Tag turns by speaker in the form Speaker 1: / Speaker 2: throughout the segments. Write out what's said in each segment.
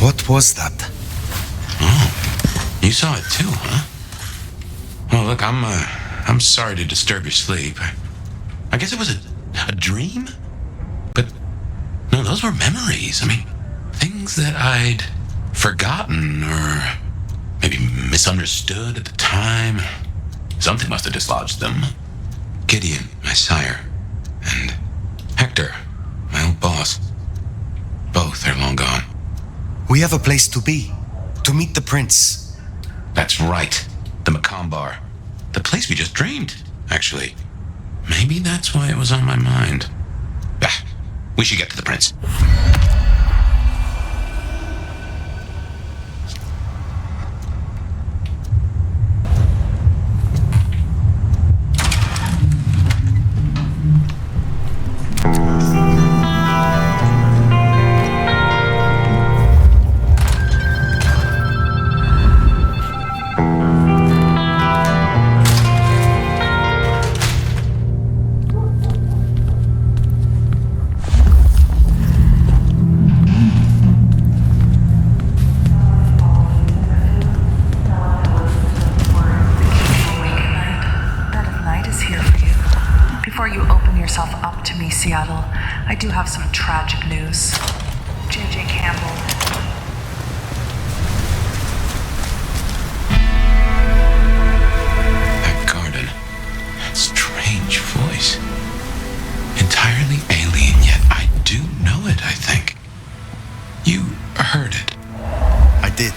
Speaker 1: What was that?
Speaker 2: Oh, you saw it too, huh? Well, look, I'm sorry to disturb your sleep. I guess it was a dream? But, no, those were memories. I mean, things that I'd forgotten or maybe misunderstood at the time. Something must have dislodged them. Gideon, my sire, and Hector, my old boss. Both are long gone.
Speaker 1: We have a place to be. To meet the prince.
Speaker 2: That's right. The Macomb Bar. The place we just dreamed, actually. Maybe that's why it was on my mind. We should get to the prince.
Speaker 3: I do have some tragic news. J.J. Campbell.
Speaker 2: That garden. Strange voice. Entirely alien, yet I do know it, I think. You heard it.
Speaker 1: I did.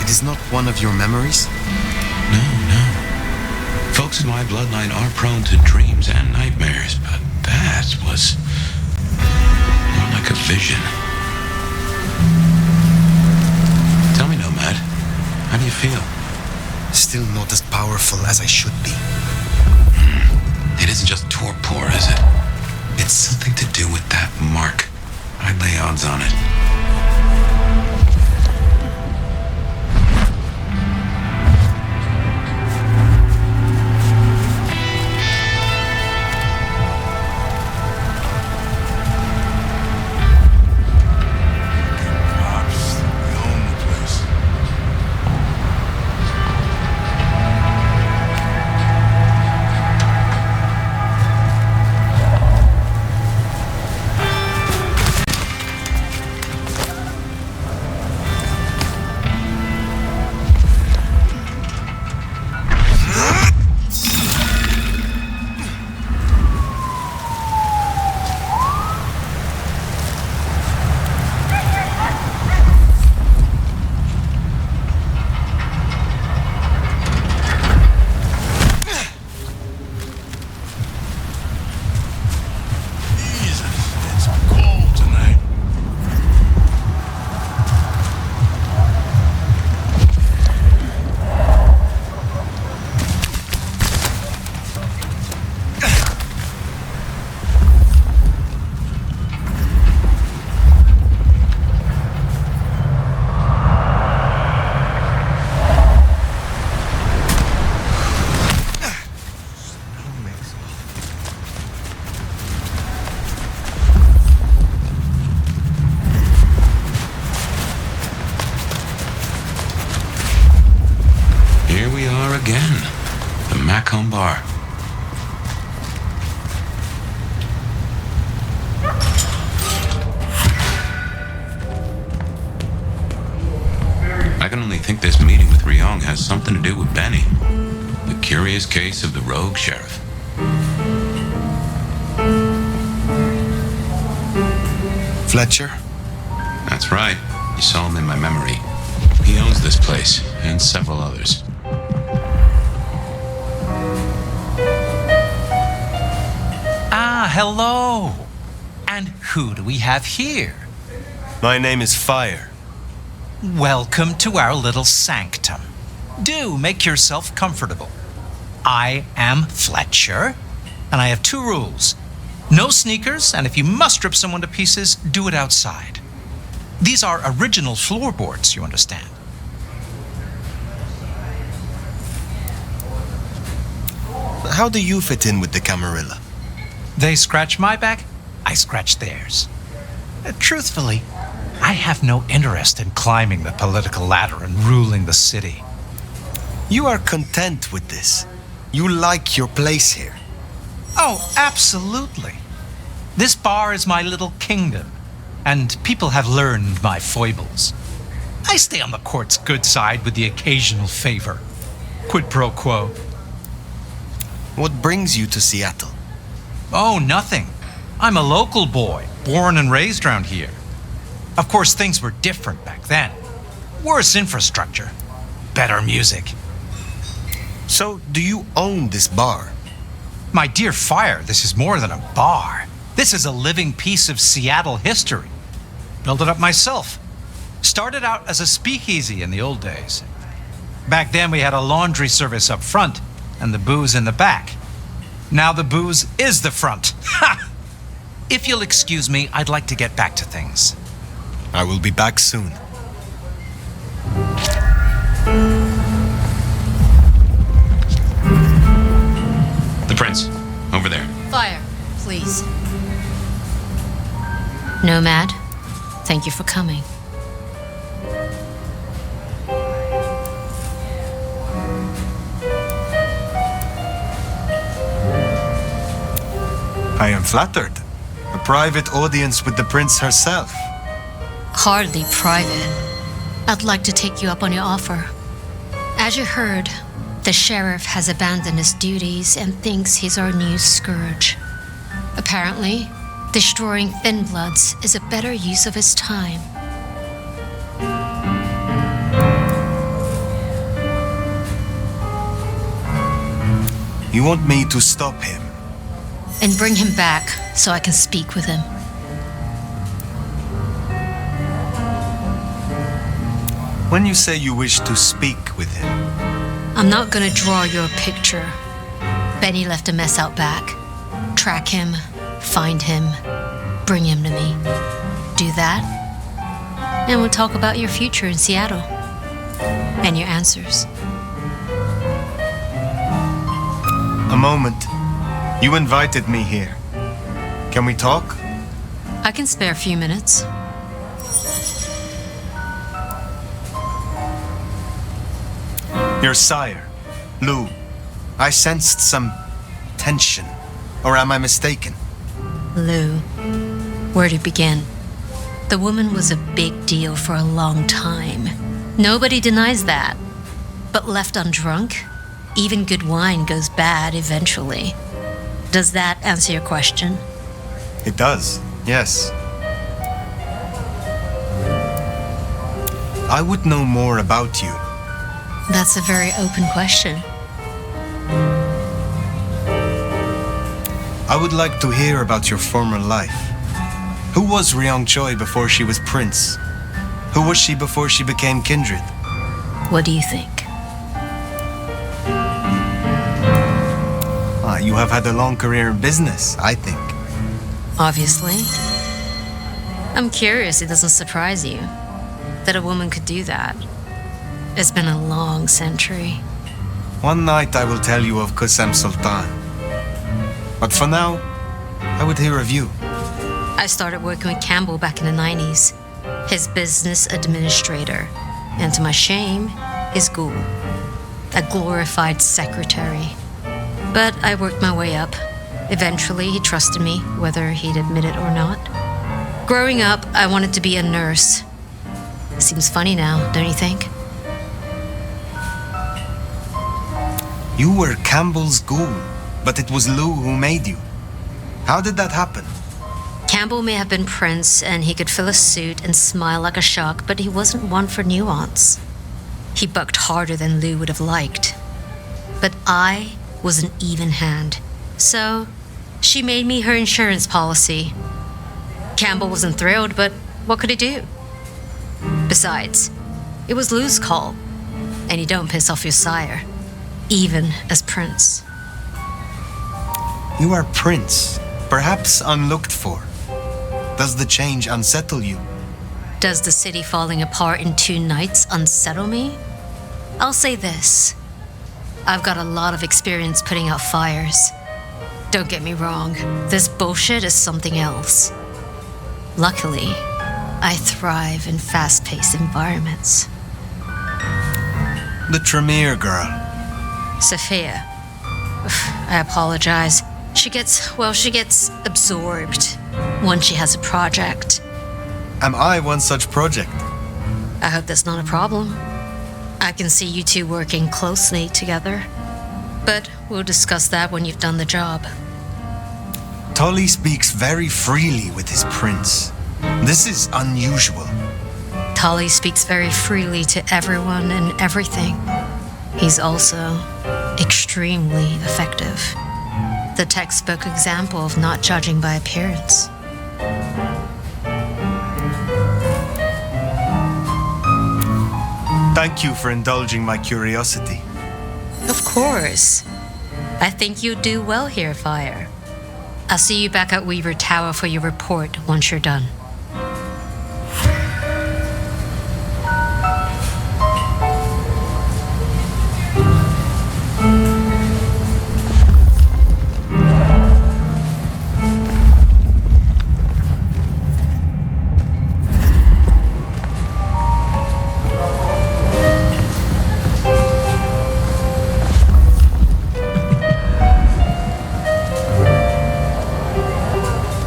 Speaker 1: It is not one of your memories?
Speaker 2: No. Folks in my bloodline are prone to dreams and nightmares, but that was more like a vision. Tell me, Nomad, how do you feel?
Speaker 1: Still not as powerful as I should be.
Speaker 2: It isn't just torpor, is it? It's something to do with that mark. I'd lay odds on it. Bar. I can only think this meeting with Ryang has something to do with Benny. The curious case of the rogue sheriff.
Speaker 1: Fletcher?
Speaker 2: That's right. You saw him in my memory. He owns this place, and several others.
Speaker 4: Hello. And who do we have here?
Speaker 1: My name is Fire.
Speaker 4: Welcome to our little sanctum. Do make yourself comfortable. I am Fletcher, and I have 2 rules. No sneakers, and if you must rip someone to pieces, do it outside. These are original floorboards, you understand.
Speaker 1: How do you fit in with the Camarilla?
Speaker 4: They scratch my back, I scratch theirs. Truthfully, I have no interest in climbing the political ladder and ruling the city.
Speaker 1: You are content with this. You like your place here.
Speaker 4: Oh, absolutely. This bar is my little kingdom, and people have learned my foibles. I stay on the court's good side with the occasional favor. Quid pro quo.
Speaker 1: What brings you to Seattle?
Speaker 4: Oh, nothing. I'm a local boy, born and raised around here. Of course, things were different back then. Worse infrastructure, better music.
Speaker 1: So, do you own this bar?
Speaker 4: My dear Fire, this is more than a bar. This is a living piece of Seattle history. Built it up myself. Started out as a speakeasy in the old days. Back then we had a laundry service up front and the booze in the back. Now the booze is the front. Ha! If you'll excuse me, I'd like to get back to things.
Speaker 1: I will be back soon.
Speaker 2: The prince, over there.
Speaker 5: Fire, please. Nomad, thank you for coming.
Speaker 1: I am flattered. A private audience with the prince herself.
Speaker 5: Hardly private. I'd like to take you up on your offer. As you heard, the sheriff has abandoned his duties and thinks he's our new scourge. Apparently, destroying Thin Bloods is a better use of his time.
Speaker 1: You want me to stop him?
Speaker 5: And bring him back so I can speak with him.
Speaker 1: When you say you wish to speak with him,
Speaker 5: I'm not gonna draw your picture. Benny left a mess out back. Track him, find him, bring him to me. Do that, and we'll talk about your future in Seattle. And your answers.
Speaker 1: a moment. You invited me here. Can we talk?
Speaker 5: I can spare a few minutes.
Speaker 1: Your sire, Lou. I sensed some tension. Or am I mistaken?
Speaker 5: Lou, where to begin? The woman was a big deal for a long time. Nobody denies that. But left undrunk, even good wine goes bad eventually. Does that answer your question?
Speaker 1: It does, yes. I would know more about you.
Speaker 5: That's a very open question.
Speaker 1: I would like to hear about your former life. Who was Ryang Choi before she was prince? Who was she before she became kindred?
Speaker 5: What do you think?
Speaker 1: You have had a long career in business, I think.
Speaker 5: Obviously. I'm curious it doesn't surprise you that a woman could do that. It's been a long century.
Speaker 1: One night I will tell you of Qasem Sultan. But for now, I would hear of you.
Speaker 5: I started working with Campbell back in the 90s, his business administrator, and to my shame, his ghoul, a glorified secretary. But I worked my way up. Eventually, he trusted me, whether he'd admit it or not. Growing up, I wanted to be a nurse. Seems funny now, don't you think?
Speaker 1: You were Campbell's ghoul, but it was Lou who made you. How did that happen?
Speaker 5: Campbell may have been Prince, and he could fill a suit and smile like a shark, but he wasn't one for nuance. He bucked harder than Lou would have liked. But I was an even hand. So, she made me her insurance policy. Campbell wasn't thrilled, but what could he do? Besides, it was Lou's call, and you don't piss off your sire, even as Prince.
Speaker 1: You are prince, perhaps unlooked for. Does the change unsettle you?
Speaker 5: Does the city falling apart in 2 nights unsettle me? I'll say this. I've got a lot of experience putting out fires. Don't get me wrong, this bullshit is something else. Luckily, I thrive in fast-paced environments.
Speaker 1: The Tremere girl.
Speaker 5: Sophia. I apologize. She gets absorbed once she has a project.
Speaker 1: Am I one such project?
Speaker 5: I hope that's not a problem. I can see you two working closely together. But we'll discuss that when you've done the job.
Speaker 1: Tully speaks very freely with his prince. This is unusual.
Speaker 5: Tully speaks very freely to everyone and everything. He's also extremely effective. The textbook example of not judging by appearance.
Speaker 1: Thank you for indulging my curiosity.
Speaker 5: Of course. I think you do well here, Fire. I'll see you back at Weaver Tower for your report once you're done.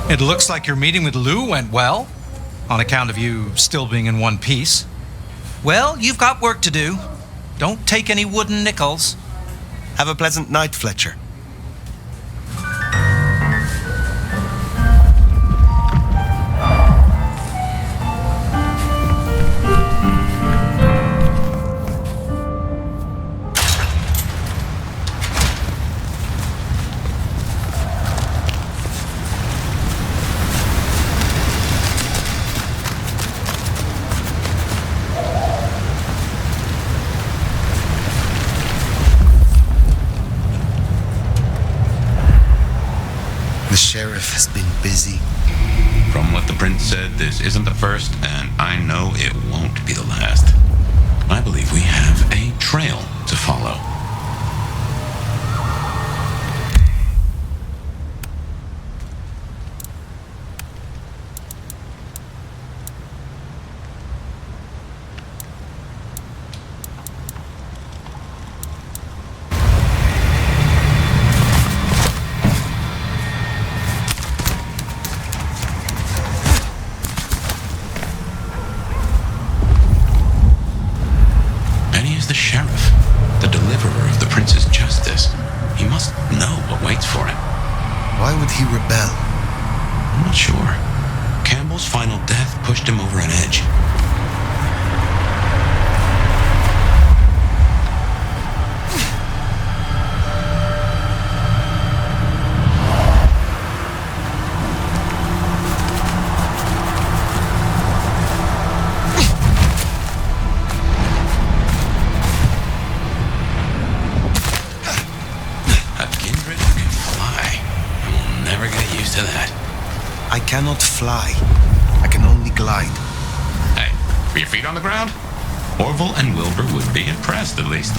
Speaker 4: It looks like your meeting with Lou went well, on account of you still being in one piece. Well, you've got work to do. Don't take any wooden nickels.
Speaker 1: Have a pleasant night, Fletcher. The sheriff has been busy.
Speaker 2: From what the prince said, this isn't the first, and I know it won't be the last. I believe we have a trail to follow. The sheriff, the deliverer of the prince's justice. He must know what waits for him.
Speaker 1: Why would he rebel?
Speaker 2: I'm not sure. Campbell's final death pushed him over an edge.
Speaker 1: I cannot fly. I can only glide.
Speaker 2: Hey, were your feet on the ground? Orville and Wilbur would be impressed, at least.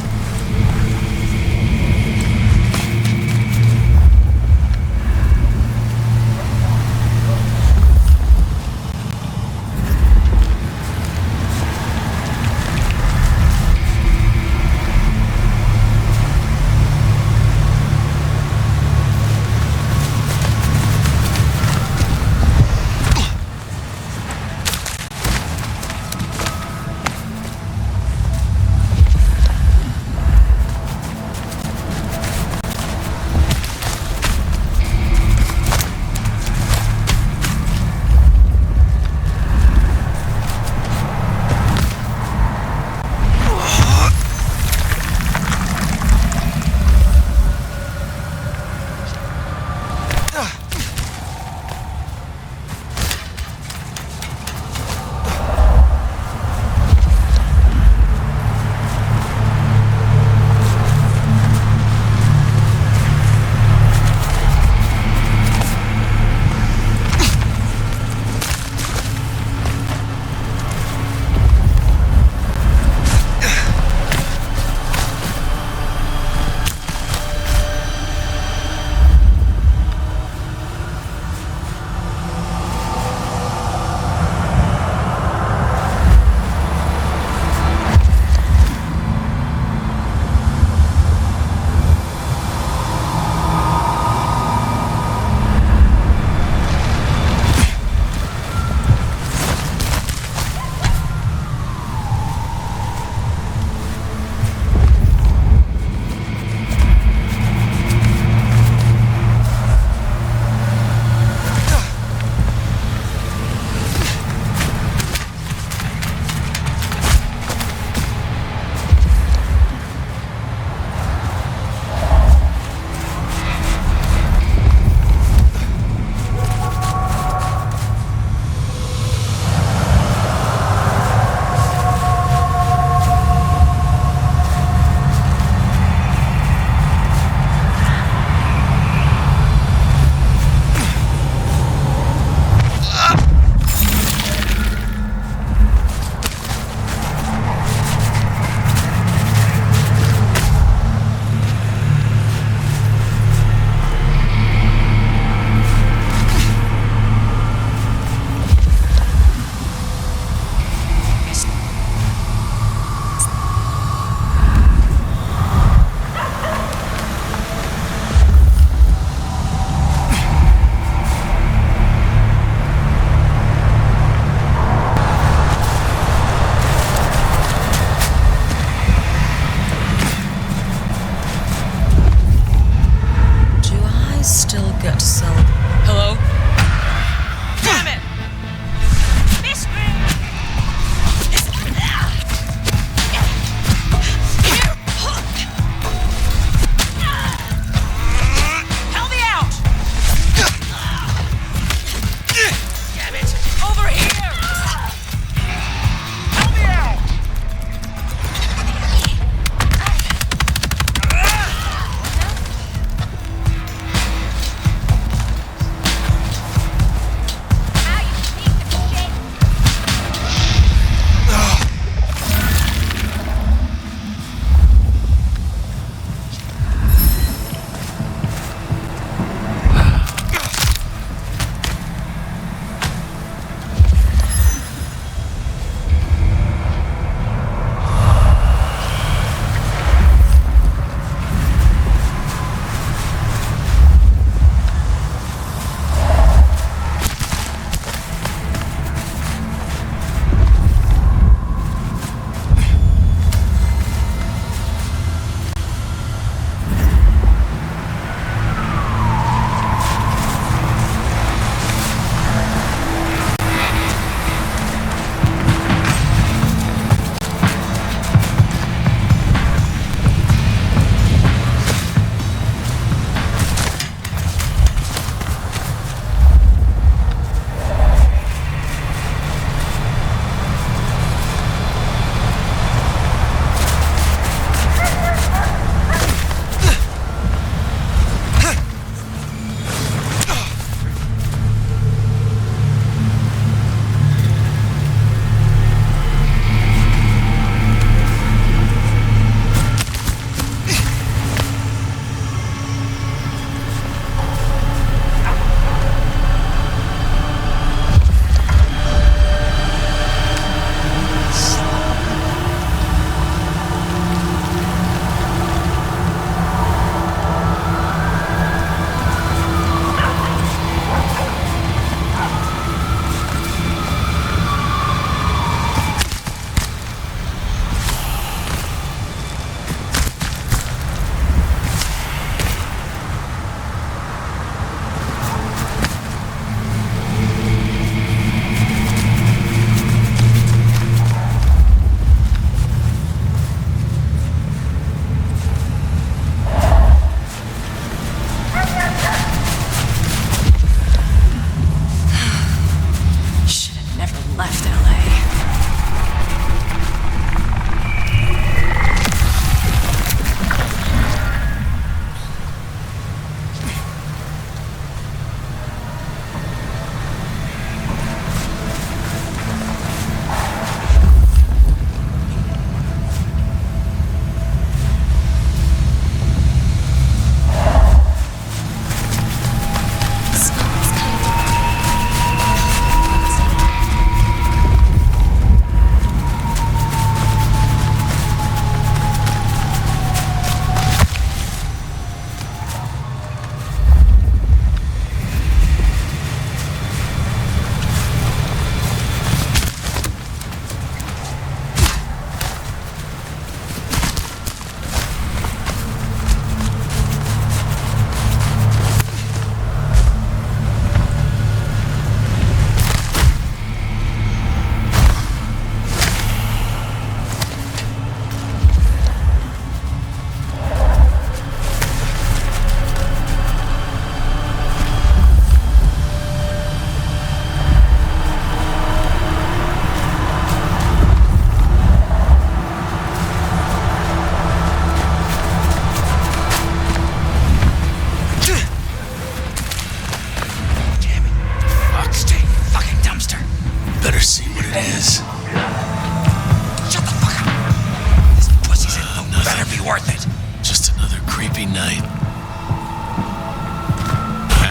Speaker 6: worth it.
Speaker 7: Just another creepy night.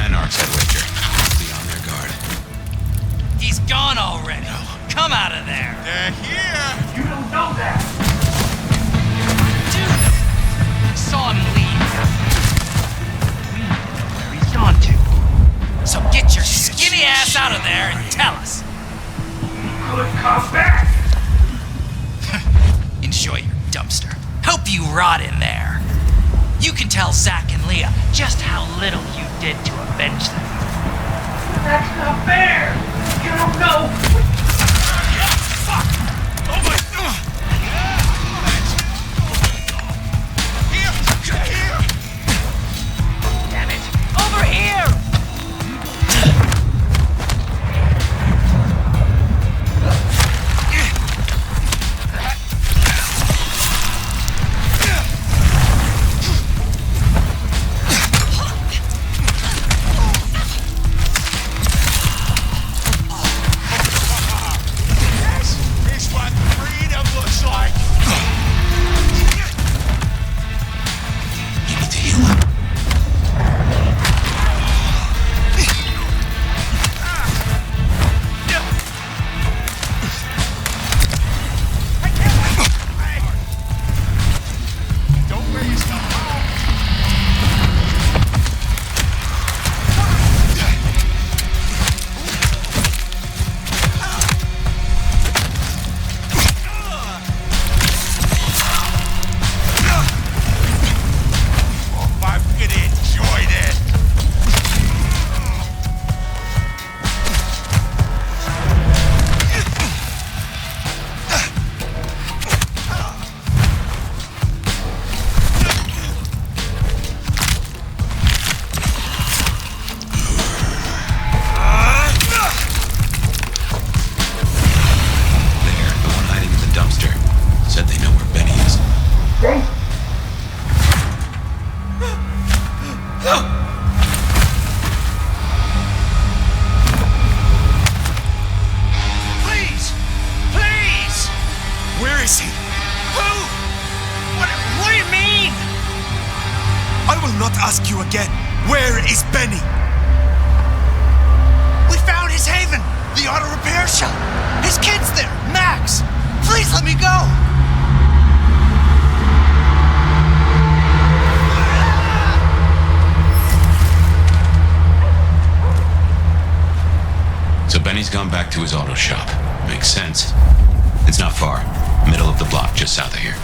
Speaker 2: Anarchs at Fletcher. Be on their guard.
Speaker 6: He's gone already. Come out of there.
Speaker 7: They're here!
Speaker 6: You don't know that. Dude, saw him leave. We know where he's gone to. So get your skinny ass out of there and tell us. Could come back. Enjoy your dumpster. Hope you rot in there. You can tell Zach and Leah just how little you did to avenge them. That's not fair. You don't know. Fuck! Oh my God! Here! Damn it! Over here!
Speaker 1: ask you again, where is Benny?
Speaker 6: We found his haven, the auto repair shop. His kid's there, Max. Please let me go.
Speaker 2: So Benny's gone back to his auto shop. Makes sense. It's not far. Middle of the block, just south of here.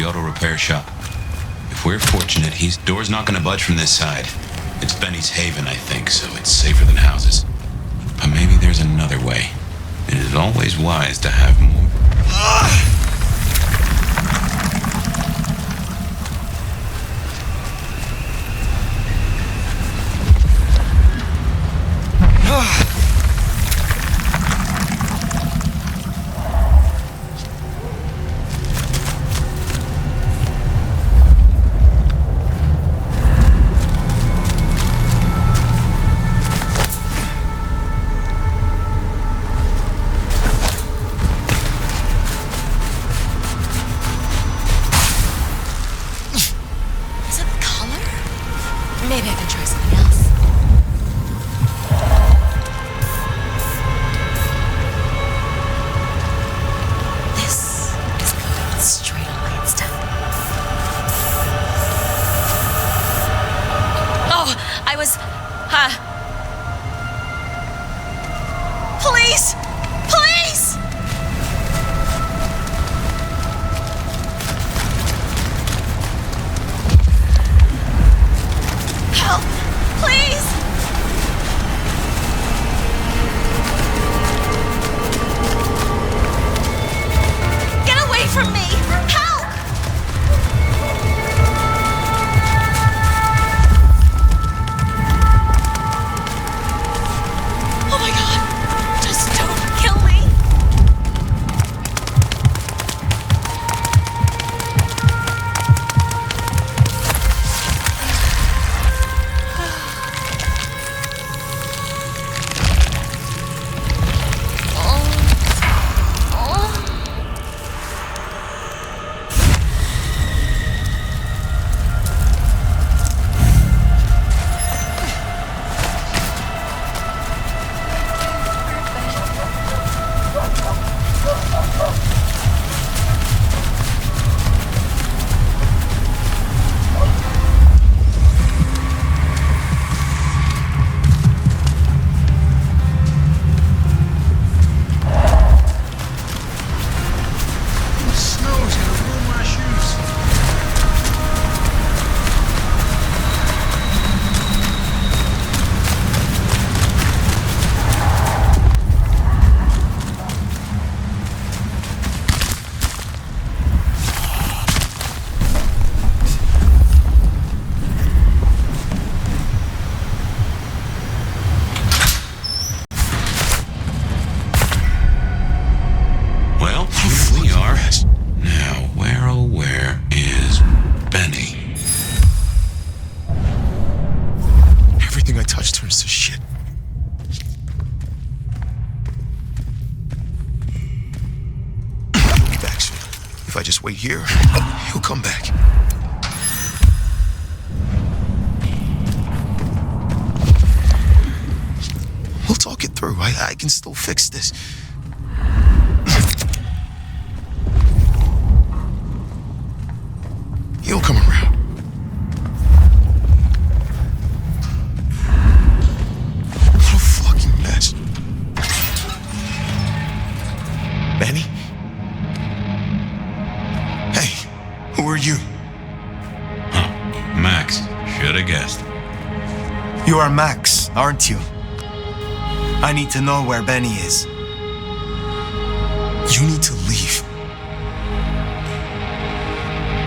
Speaker 2: auto repair shop. If we're fortunate, door's not gonna budge from this side. It's Benny's haven, I think, so it's safer than houses. But maybe there's another way. It is always wise to have more.
Speaker 8: Maybe I can try something else. This is going straight on my Insta. Oh, I was... Police! Police! Help! Please! Get away from me! Help! Oh my god! Just don't kill me!
Speaker 2: Well, here we are. Now, where is Benny?
Speaker 9: Everything I touch turns to shit. He'll be back soon. If I just wait here, he'll come back. We'll talk it through. I can still fix this. He'll come around. What a fucking mess. Benny? Hey, who are you?
Speaker 2: Huh. Max. Should have guessed.
Speaker 1: You are Max, aren't you? I need to know where Benny is.
Speaker 9: You need to leave.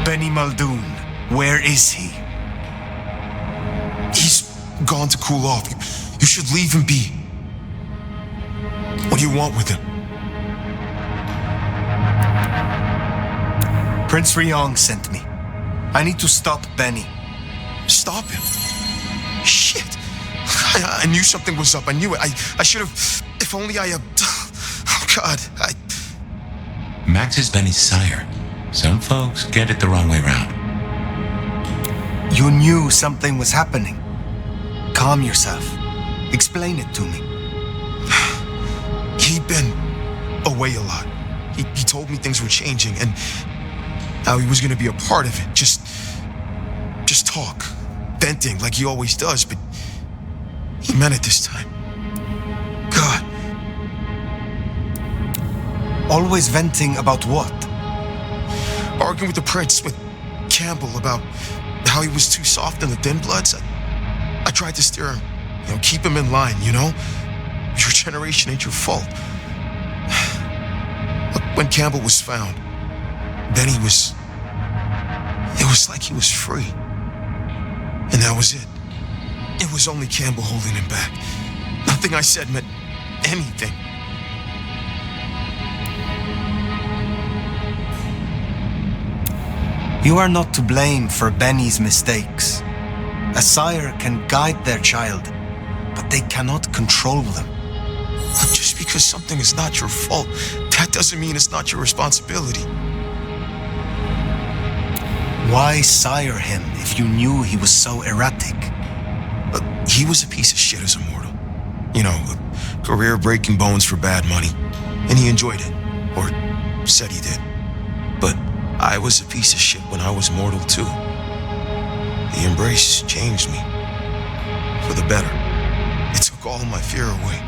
Speaker 1: Benny Muldoon, where is he?
Speaker 9: He's gone to cool off. You should leave him be. What do you want with him?
Speaker 1: Prince Ryang sent me. I need to stop Benny.
Speaker 9: Stop him. Shit. I knew something was up. I knew it. I should have... If only I... Oh, God.
Speaker 2: Max is Benny's sire. Some folks get it the wrong way round.
Speaker 1: You knew something was happening. Calm yourself. Explain it to me.
Speaker 9: He'd been away a lot. He told me things were changing and how he was going to be a part of it. Just talk. Venting like he always does, but he meant it this time. God.
Speaker 1: Always venting about what?
Speaker 9: arguing with the prince, with Campbell, about how he was too soft on the thin bloods. I tried to steer him, keep him in line, Your generation ain't your fault. Look, when Campbell was found, Benny was... It was like he was free. And that was it. It was only Campbell holding him back. Nothing I said meant anything.
Speaker 1: You are not to blame for Benny's mistakes. A sire can guide their child, but they cannot control them.
Speaker 9: Just because something is not your fault, that doesn't mean it's not your responsibility.
Speaker 1: Why sire him if you knew he was so erratic?
Speaker 9: He was a piece of shit as a mortal. A career breaking bones for bad money. And he enjoyed it. Or said he did. But I was a piece of shit when I was mortal too. The embrace changed me. For the better. It took all my fear away.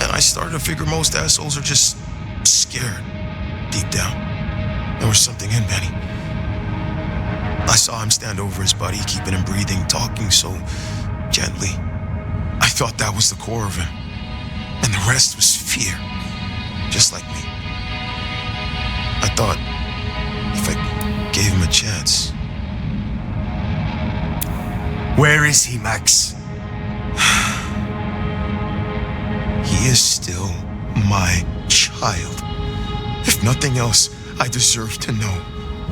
Speaker 9: And I started to figure most assholes are just scared. Deep down. There was something in Benny. I saw him stand over his buddy, keeping him breathing, talking so gently. I thought that was the core of him. And the rest was fear. Just like me. I thought if I gave him a chance.
Speaker 1: Where is he, Max?
Speaker 9: He is still my child. If nothing else, I deserve to know.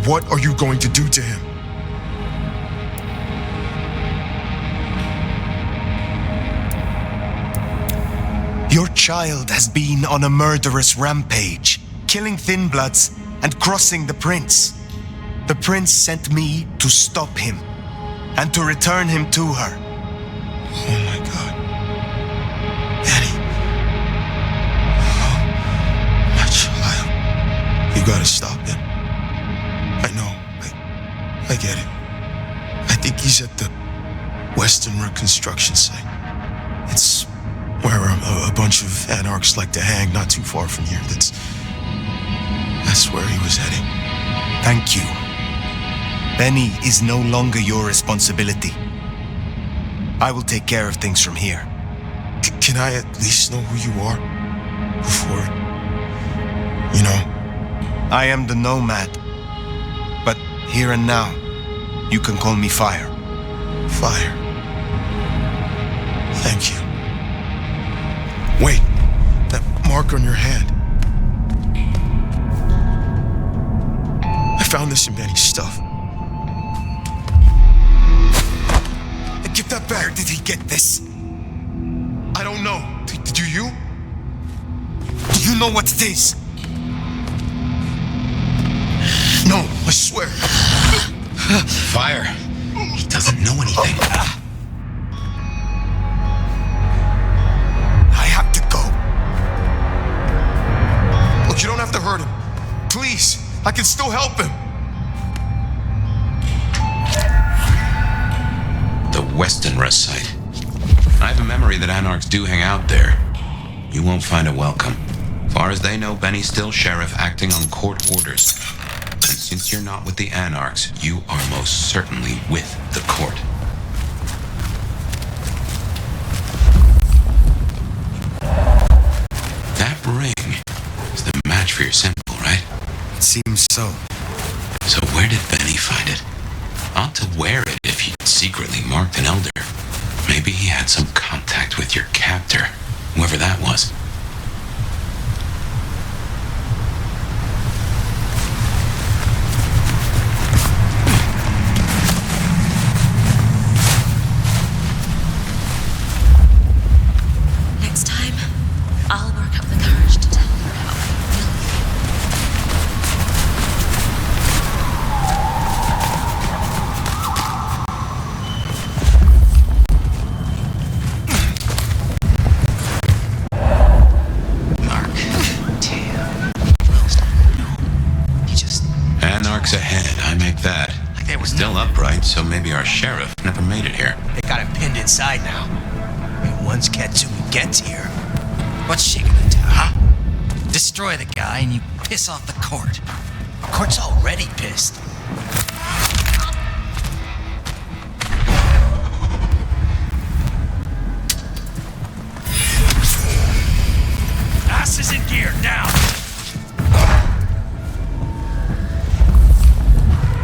Speaker 9: What are you going to do to him?
Speaker 1: Your child has been on a murderous rampage, killing Thin Bloods and crossing the prince. The prince sent me to stop him and to return him to her.
Speaker 9: Oh my God. Benny. Oh, my child. You gotta stop him. I know. I get it. I think he's at the Western Reconstruction site. It's where a bunch of Anarchs like to hang, not too far from here. That's where he was heading.
Speaker 1: Thank you. Benny is no longer your responsibility. I will take care of things from here.
Speaker 9: Can I at least know who you are? Before...
Speaker 1: I am the Nomad. But here and now, you can call me Fire.
Speaker 9: Fire. Thank you. Wait, that mark on your hand. I found this in Benny's stuff. Give that back.
Speaker 1: Where did he get this?
Speaker 9: I don't know. Do you?
Speaker 1: Do you know what it is?
Speaker 9: No, I swear.
Speaker 2: Fire. He doesn't know anything.
Speaker 1: I have to go.
Speaker 9: Look, you don't have to hurt him. Please, I can still help him.
Speaker 2: The Western Rest site. I have a memory that Anarchs do hang out there. You won't find it welcome. Far as they know, Benny's still sheriff acting on court orders. And since you're not with the Anarchs, you are most certainly with the court. That ring is the match for your symbol, right?
Speaker 1: It seems so.
Speaker 2: So where did Benny find it? Ought to wear it if he secretly marked an elder. Maybe he had some contact with your captor, whoever that was.
Speaker 8: Next time, I'll work up the courage to tell you how I really
Speaker 2: Anarchs ahead, I make that.
Speaker 6: Like they were
Speaker 2: Still upright, so maybe our sheriff never made it here.
Speaker 6: They got him pinned inside now. And once Katsumi gets here, what's she gonna do, huh? Destroy the guy and you piss off the court. Court's already pissed. Asses in gear, now!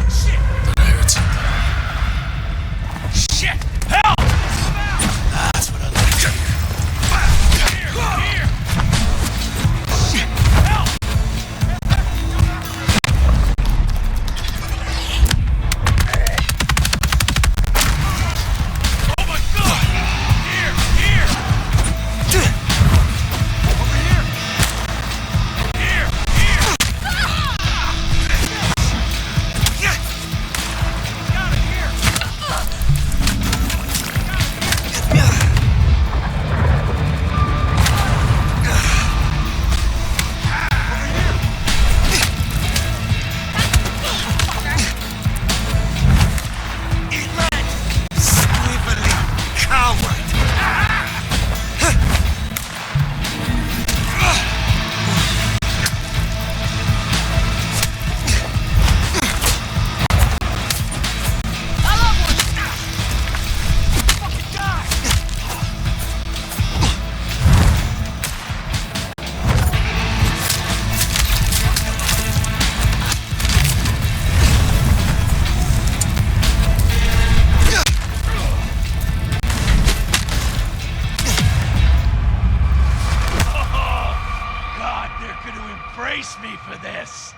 Speaker 6: Shit!
Speaker 7: I heard something.
Speaker 6: Shit! Help!
Speaker 7: That's what I like to hear.
Speaker 6: Here! Shit! Help! Oh my god! Here! Over here! Here! Got it here! Eat lead!
Speaker 7: Sniveling coward!
Speaker 6: Fucking die! Oh, God, they're gonna embrace me for this!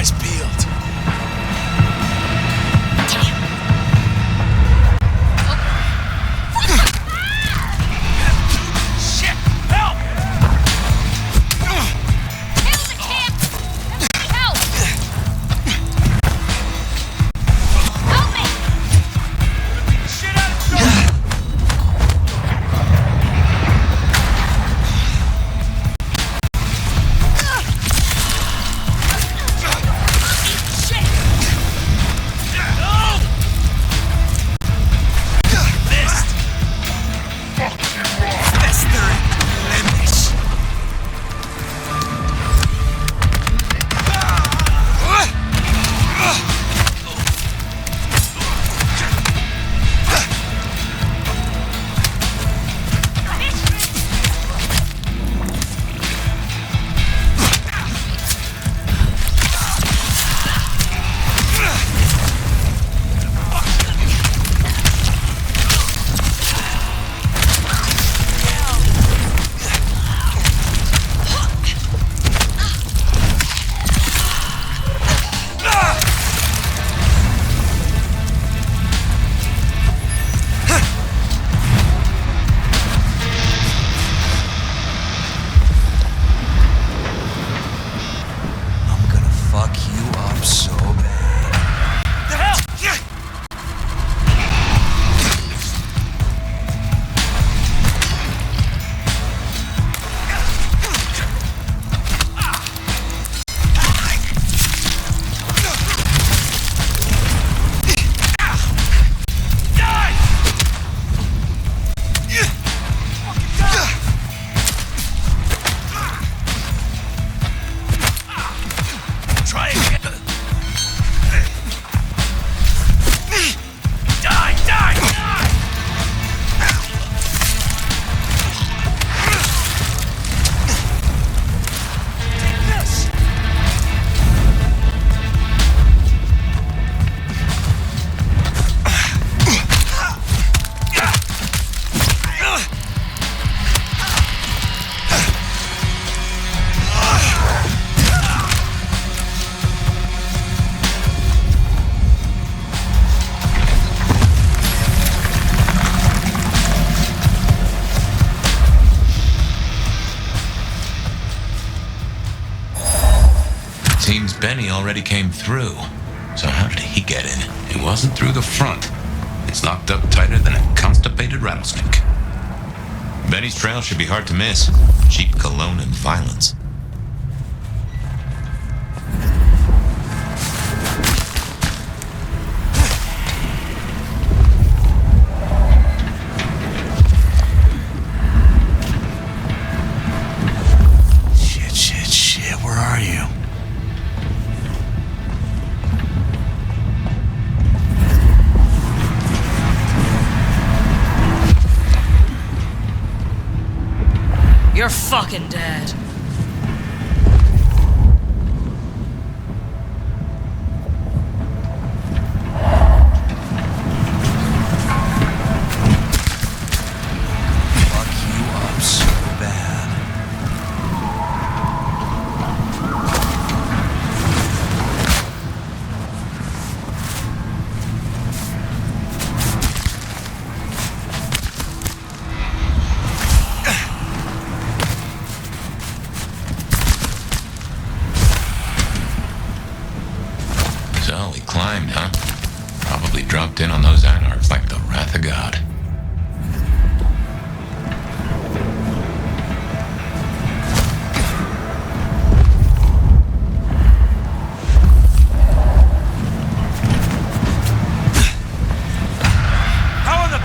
Speaker 7: eyes peeled.
Speaker 6: Shit! Help!
Speaker 8: Tails a camp! Help! Help me!
Speaker 6: Shit out of control!
Speaker 8: Shit!
Speaker 6: No! Missed!
Speaker 7: Festering blemish. I'm gonna fuck you up so bad.
Speaker 6: The hell? Die! Fucking die! Try again. Die, die, die! Take this!
Speaker 2: Seems Benny already came through. So how did he get in? It wasn't through the front. It's locked up tighter than a constipated rattlesnake. Benny's trail should be hard to miss. Cheap cologne and violence.
Speaker 7: Shit, where are you?
Speaker 8: You're fucking dead.
Speaker 7: Fuck you up so bad.
Speaker 2: So he climbed, huh? Probably dropped in on those Anarchs like the wrath of God.
Speaker 6: How in the...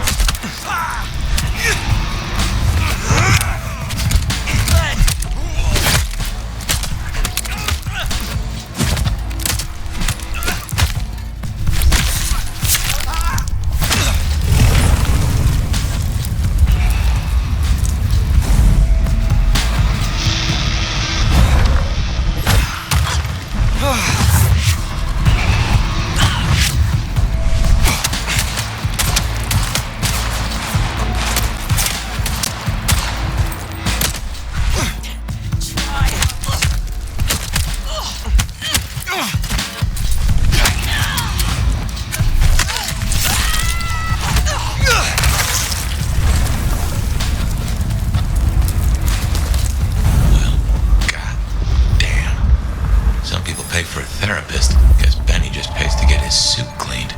Speaker 7: Ugh.
Speaker 2: therapist. Guess Benny just pays to get his suit cleaned.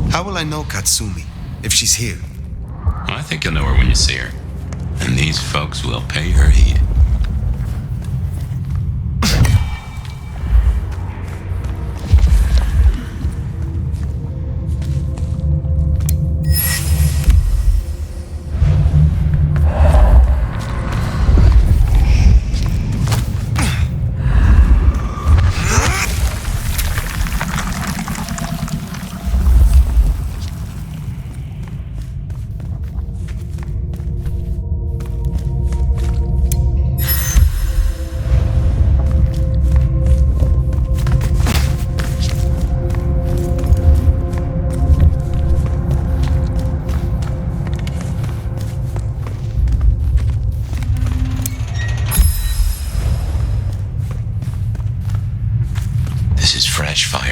Speaker 1: How will I know Katsumi if she's here?
Speaker 2: Well, I think you'll know her when you see her. And these folks will pay her heed.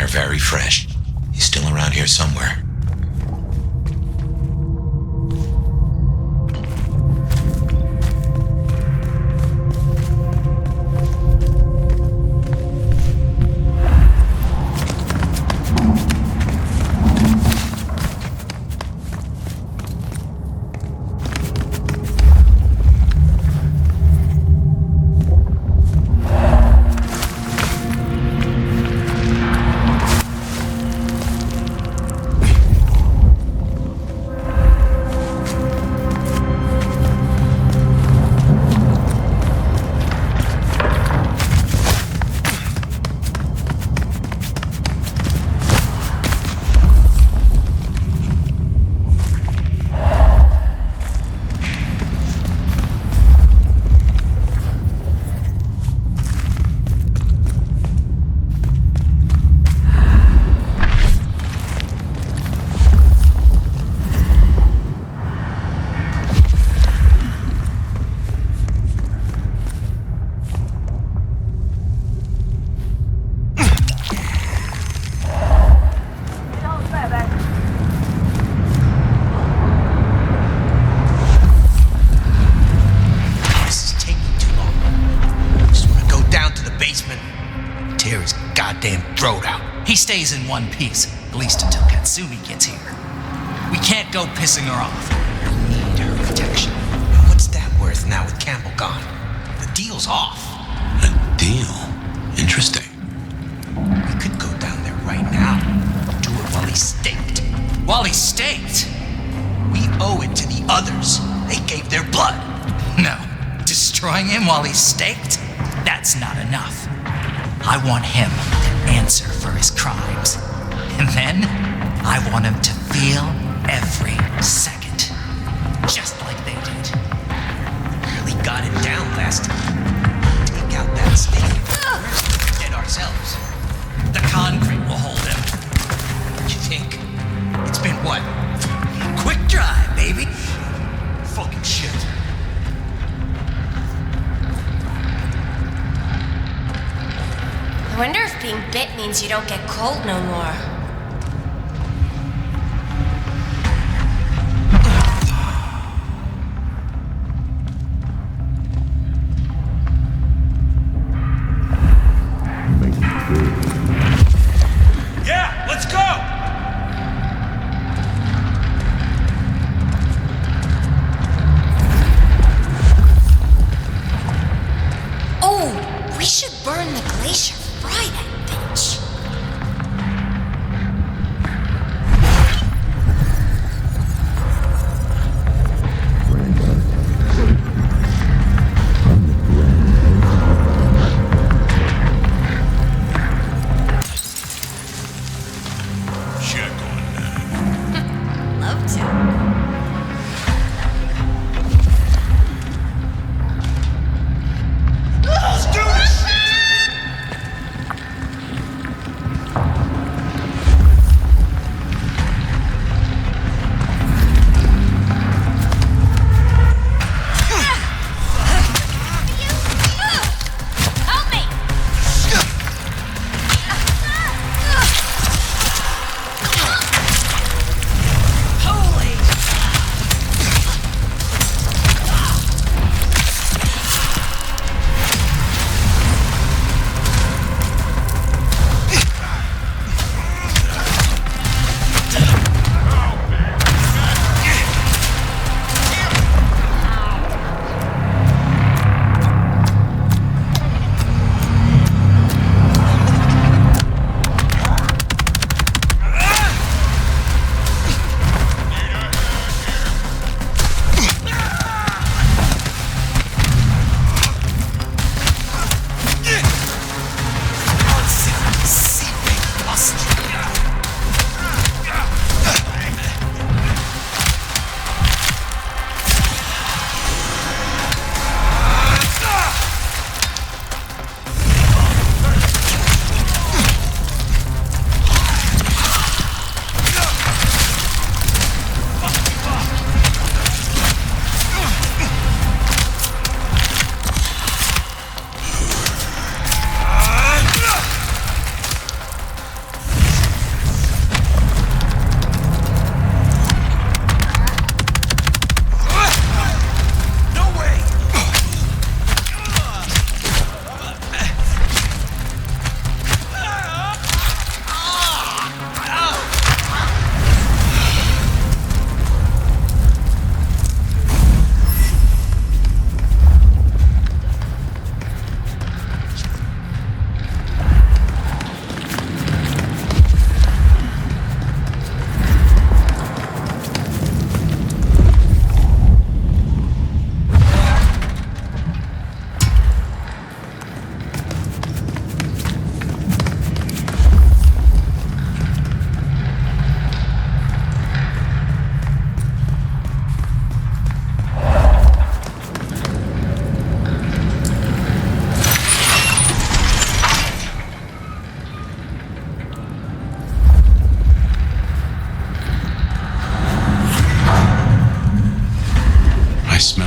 Speaker 2: Very fresh. He's still around here somewhere.
Speaker 6: He stays in one piece, at least until Katsumi gets here. We can't go pissing her off. We need her protection.
Speaker 7: What's that worth now with Campbell gone?
Speaker 6: The deal's off.
Speaker 2: A deal? Interesting.
Speaker 7: We could go down there right now. Do it while he's staked.
Speaker 6: While he's staked? We owe it to the others. They gave their blood. No. Destroying him while he's staked? That's not enough. I want him to answer for his crimes. And then, I want him to feel every second. Just like they did.
Speaker 7: Really got it down last time. Take out that snake. We're dead ourselves.
Speaker 6: The concrete will hold him.
Speaker 7: You think? It's been what?
Speaker 6: Quick drive, baby.
Speaker 7: Fucking shit.
Speaker 8: I wonder if being bit means you don't get cold no more.
Speaker 6: Yeah, let's go!
Speaker 8: Oh, we should burn the glacier. Fry that bitch.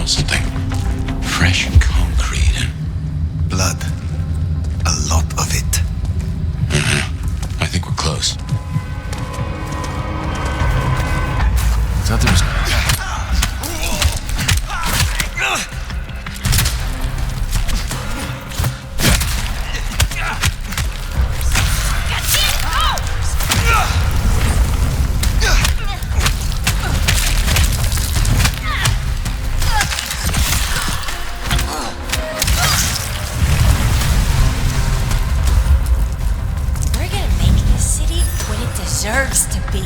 Speaker 2: something. Fresh concrete and
Speaker 1: Blood. A lot of it.
Speaker 2: I think we're close.
Speaker 9: Thought there was...
Speaker 8: We're gonna make this city what it deserves to be.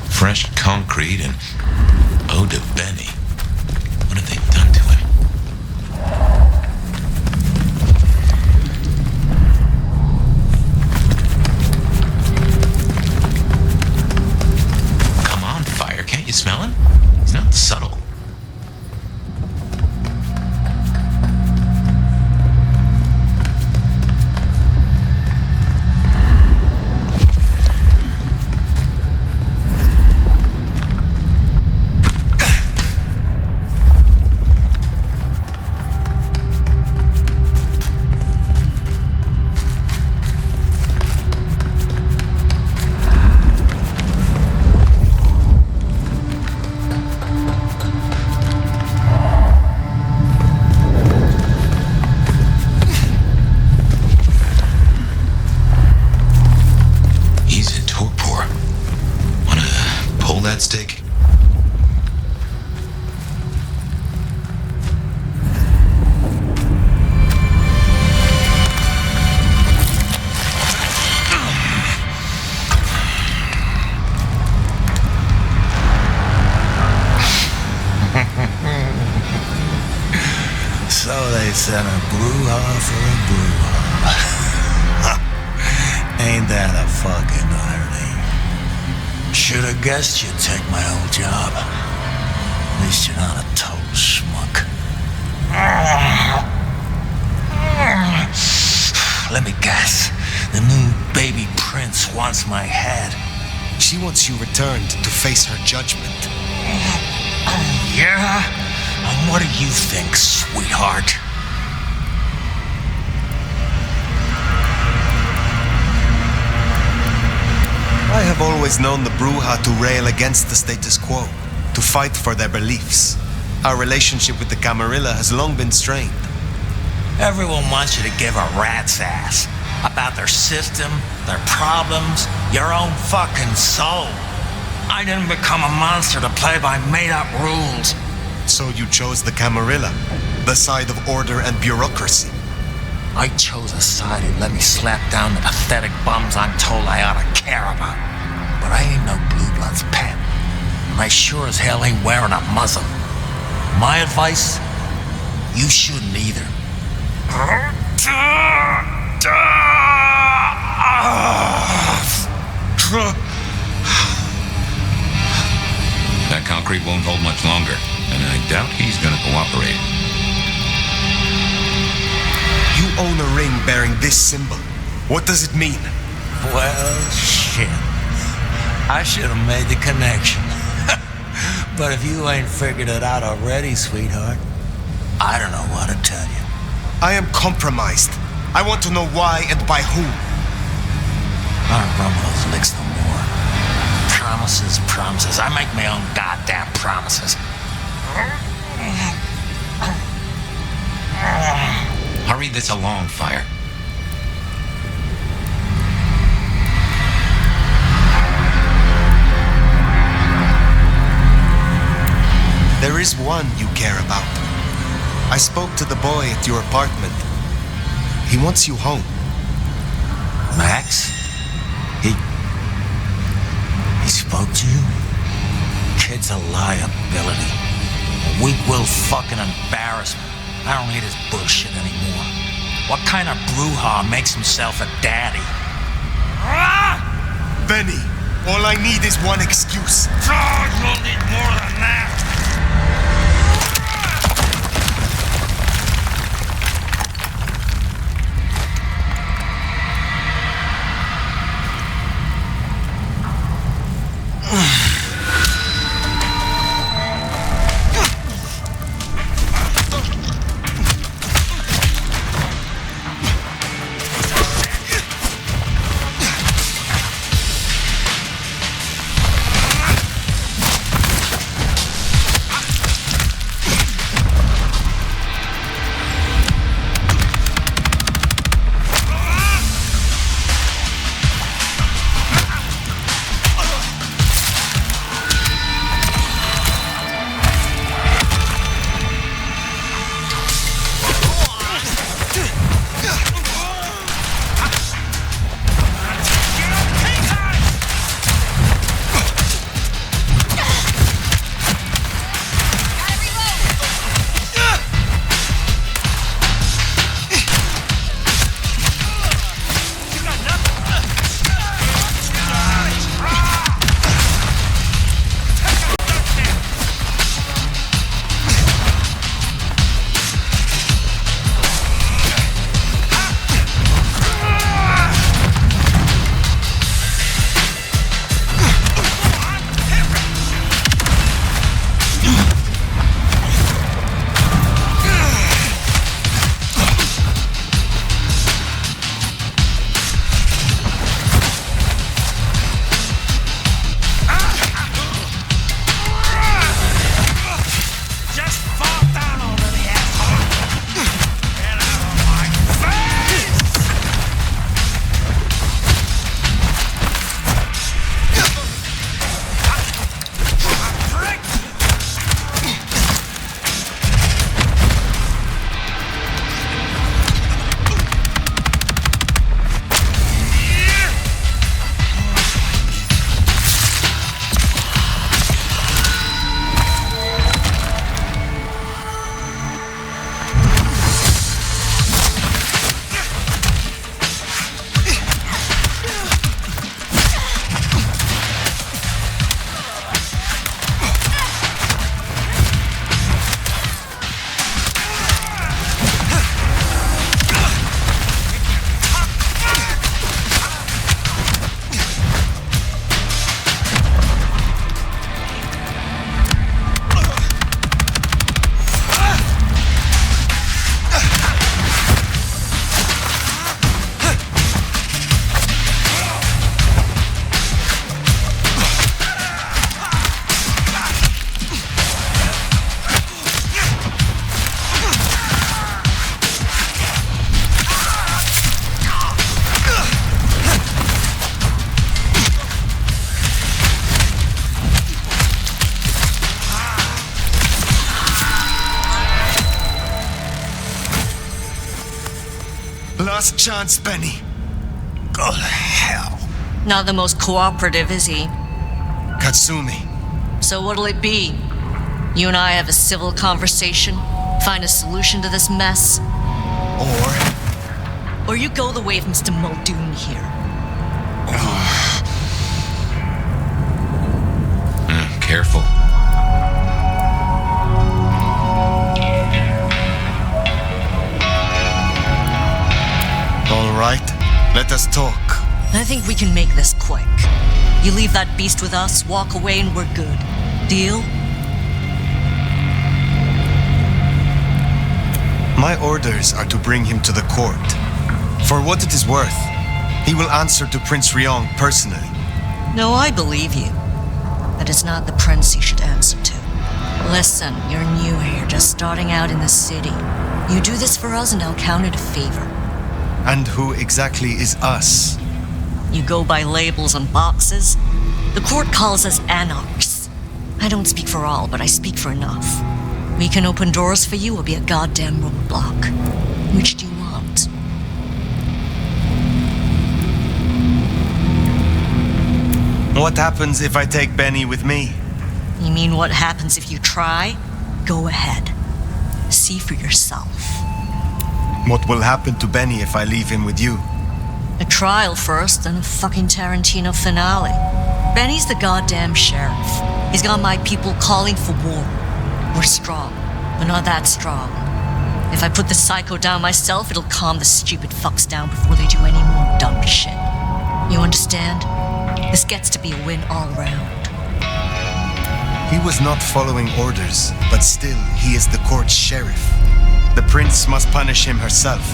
Speaker 2: Fresh concrete and ode to Benny. What have they done to him? Come on, fire. Can't you smell him? He's not subtle. That stick.
Speaker 10: So they sent a brouhaha for a brouhaha. Ain't that a fucking irony? Should've guessed you'd take my old job. At least you're not a total schmuck. Let me guess. The new baby prince wants my head.
Speaker 1: She wants you returned to face her judgment.
Speaker 10: Yeah? And what do you think, sweetheart?
Speaker 1: I have always known the Bruja to rail against the status quo, to fight for their beliefs. Our relationship with the Camarilla has long been strained.
Speaker 10: Everyone wants you to give a rat's ass about their system, their problems, your own fucking soul. I didn't become a monster to play by made-up rules.
Speaker 1: So you chose the Camarilla, the side of order and bureaucracy.
Speaker 10: I chose a side that let me slap down the pathetic bums I'm told I ought to care about. But I ain't no Blue Blood's pet. And I sure as hell ain't wearing a muzzle. My advice? You shouldn't either.
Speaker 2: That concrete won't hold much longer, and I doubt he's gonna cooperate.
Speaker 1: You own a ring bearing this symbol. What does it mean?
Speaker 10: Well, shit. I should have made the connection. But if you ain't figured it out already, sweetheart, I don't know what to tell you.
Speaker 1: I am compromised. I want to know why and by whom.
Speaker 10: I don't run those licks no more. Promises. I make my own goddamn promises.
Speaker 2: Hurry this along, Fire.
Speaker 1: There is one you care about. I spoke to the boy at your apartment. He wants you home.
Speaker 10: Max? He spoke to you? Kid's a liability. A weak-willed fucking embarrassment. I don't need his bullshit anymore. What kind of brouhaha makes himself a daddy?
Speaker 1: Benny, all I need is one excuse.
Speaker 10: You'll need more than that.
Speaker 1: Last chance, Benny.
Speaker 10: Go to hell.
Speaker 11: Not the most cooperative, is he?
Speaker 1: Katsumi.
Speaker 11: So what'll it be? You and I have a civil conversation? Find a solution to this mess? Or you go the way of Mr. Muldoon here.
Speaker 2: Careful.
Speaker 1: us talk.
Speaker 11: I think we can make this quick. You leave that beast with us, walk away, and we're good. Deal?
Speaker 1: My orders are to bring him to the court. For what it is worth, he will answer to Prince Ryang personally.
Speaker 11: No, I believe you. But it's not the prince he should answer to. Listen, you're new here, just starting out in the city. You do this for us and I'll count it a favor.
Speaker 1: And who exactly is us?
Speaker 11: You go by labels and boxes. The court calls us Anarchs. I don't speak for all, but I speak for enough. We can open doors for you or be a goddamn roadblock. Which do you want?
Speaker 1: What happens if I take Benny with me?
Speaker 11: You mean what happens if you try? Go ahead. See for yourself.
Speaker 1: What will happen to Benny if I leave him with you?
Speaker 11: A trial first, then a fucking Tarantino finale. Benny's the goddamn sheriff. He's got my people calling for war. We're strong, but not that strong. If I put the psycho down myself, it'll calm the stupid fucks down before they do any more dumb shit. You understand? This gets to be a win all round.
Speaker 1: He was not following orders, but still, he is the court's sheriff. The prince must punish him herself.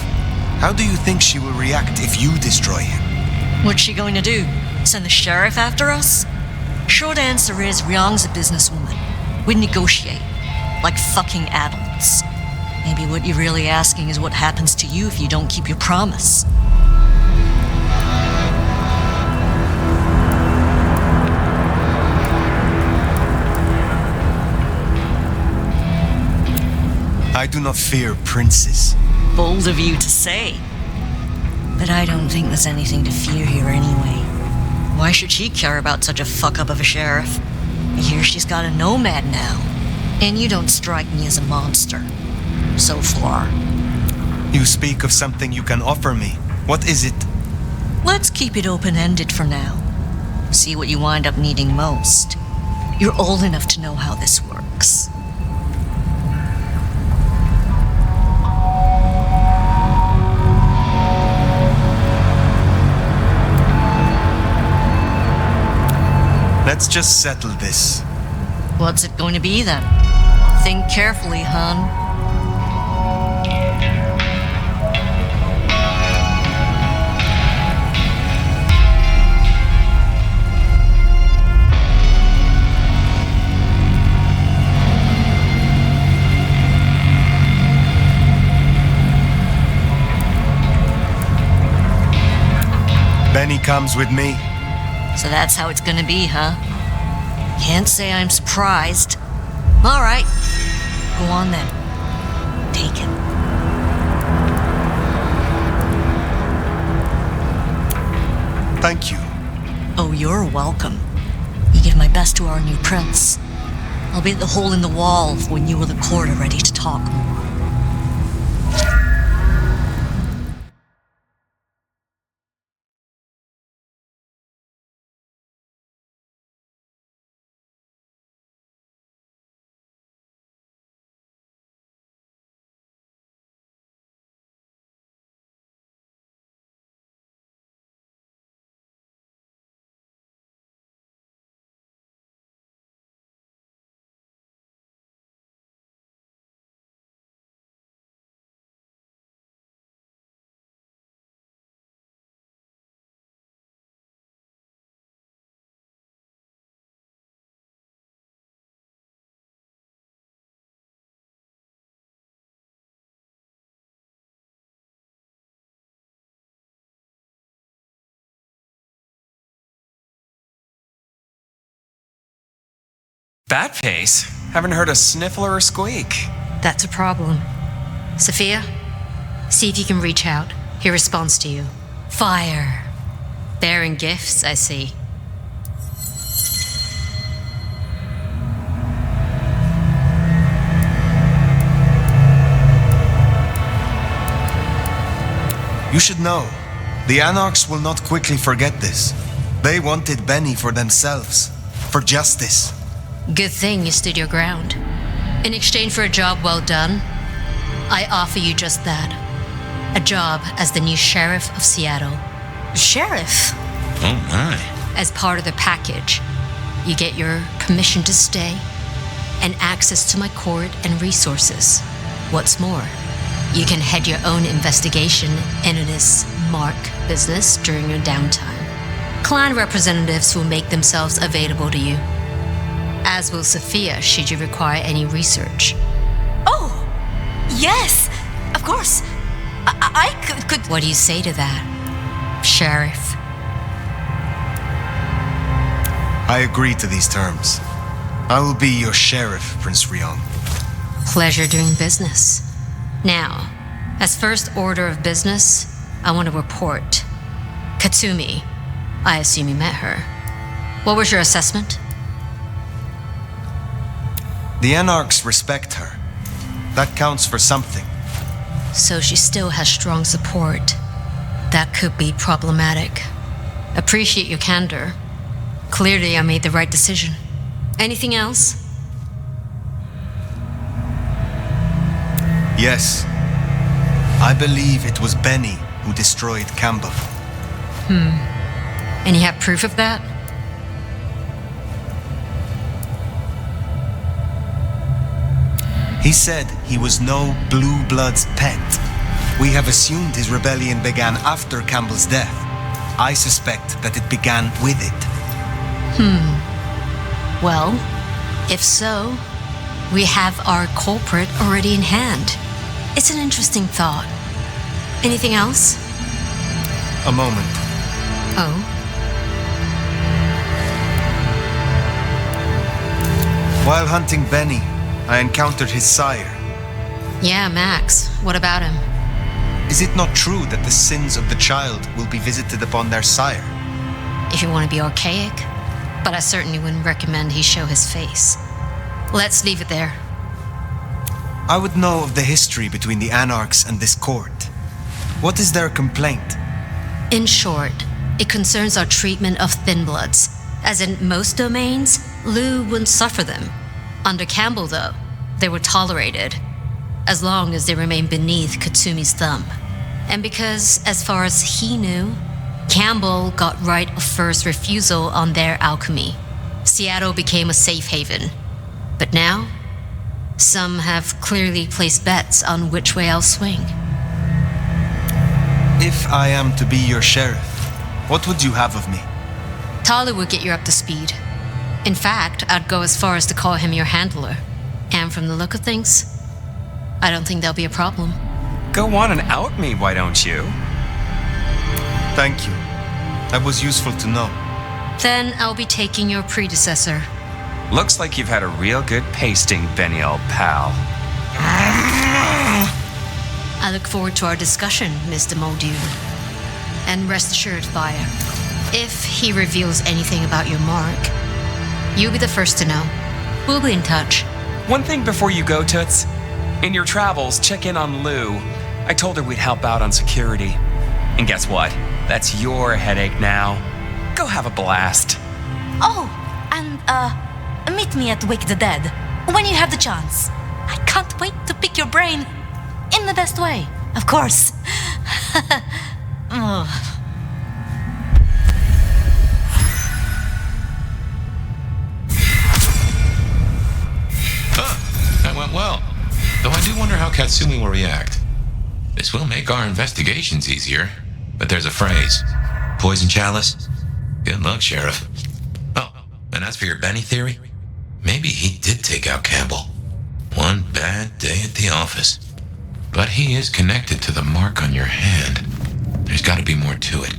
Speaker 1: How do you think she will react if you destroy him?
Speaker 11: What's she going to do? Send the sheriff after us? Short answer is Ryang's a businesswoman. We'd negotiate. Like fucking adults. Maybe what you're really asking is what happens to you if you don't keep your promise.
Speaker 1: I do not fear princes.
Speaker 11: Bold of you to say. But I don't think there's anything to fear here anyway. Why should she care about such a fuck-up of a sheriff? I hear she's got a Nomad now. And you don't strike me as a monster. So far.
Speaker 1: You speak of something you can offer me. What is it?
Speaker 11: Let's keep it open-ended for now. See what you wind up needing most. You're old enough to know how this works.
Speaker 1: Let's just settle this.
Speaker 11: What's it going to be then? Think carefully, hon.
Speaker 1: Benny comes with me.
Speaker 11: So that's how it's gonna be, huh? Can't say I'm surprised. All right. Go on then. Take it.
Speaker 1: Thank you.
Speaker 11: Oh, you're welcome. You give my best to our new prince. I'll be at the hole in the wall when you or the court are ready to talk more.
Speaker 12: That pace? Haven't heard a sniffle or a squeak.
Speaker 5: That's a problem. Sophia, see if you can reach out. He responds to you. Fire. Bearing gifts, I see.
Speaker 1: You should know, the Anarchs will not quickly forget this. They wanted Benny for themselves, for justice.
Speaker 5: Good thing you stood your ground. In exchange for a job well done, I offer you just that. A job as the new sheriff of Seattle.
Speaker 11: Sheriff.
Speaker 2: Oh my.
Speaker 5: As part of the package, you get your permission to stay and access to my court and resources. What's more, you can head your own investigation into this Mark business during your downtime. Clan representatives will make themselves available to you, as will Sophia should you require any research.
Speaker 11: Oh, yes, of course. I could...
Speaker 5: What do you say to that, Sheriff?
Speaker 1: I agree to these terms. I will be your sheriff, Prince Ryang.
Speaker 5: Pleasure doing business. Now, as first order of business, I want to report. Katsumi, I assume you met her. What was your assessment?
Speaker 1: The Anarchs respect her. That counts for something.
Speaker 5: So she still has strong support. That could be problematic. Appreciate your candor. Clearly, I made the right decision. Anything else?
Speaker 1: Yes. I believe it was Benny who destroyed Campbell.
Speaker 5: And you have proof of that?
Speaker 1: He said he was no Blue Blood's pet. We have assumed his rebellion began after Campbell's death. I suspect that it began with it.
Speaker 5: Well, if so, we have our culprit already in hand. It's an interesting thought. Anything else?
Speaker 1: A moment.
Speaker 5: Oh?
Speaker 1: While hunting Benny, I encountered his sire.
Speaker 5: Yeah, Max. What about him?
Speaker 1: Is it not true that the sins of the child will be visited upon their sire?
Speaker 5: If you want to be archaic, but I certainly wouldn't recommend he show his face. Let's leave it there.
Speaker 1: I would know of the history between the Anarchs and this court. What is their complaint?
Speaker 5: In short, it concerns our treatment of thin bloods. As in most domains, Lou wouldn't suffer them. Under Campbell, though, they were tolerated, as long as they remained beneath Katsumi's thumb. And because, as far as he knew, Campbell got right of first refusal on their alchemy, Seattle became a safe haven. But now, some have clearly placed bets on which way I'll swing.
Speaker 1: If I am to be your sheriff, what would you have of me?
Speaker 5: Tali would get you up to speed. In fact, I'd go as far as to call him your handler. And from the look of things, I don't think there'll be a problem.
Speaker 12: Go on and out me, why don't you?
Speaker 1: Thank you. That was useful to know.
Speaker 5: Then I'll be taking your predecessor.
Speaker 12: Looks like you've had a real good pasting, Benny, old pal.
Speaker 5: I look forward to our discussion, Mr. Muldoon. And rest assured, Fire, if he reveals anything about your mark, you'll be the first to know. We'll be in touch.
Speaker 12: One thing before you go, Toots. In your travels, check in on Lou. I told her we'd help out on security. And guess what? That's your headache now. Go have a blast.
Speaker 8: Oh, and meet me at Wake the Dead when you have the chance. I can't wait to pick your brain in the best way, of course. Oh.
Speaker 2: That went well. Though I do wonder how Katsumi will react. This will make our investigations easier, but there's a phrase. Poison chalice? Good luck, Sheriff. Oh, and as for your Benny theory, maybe he did take out Campbell. One bad day at the office. But he is connected to the mark on your hand. There's got to be more to it.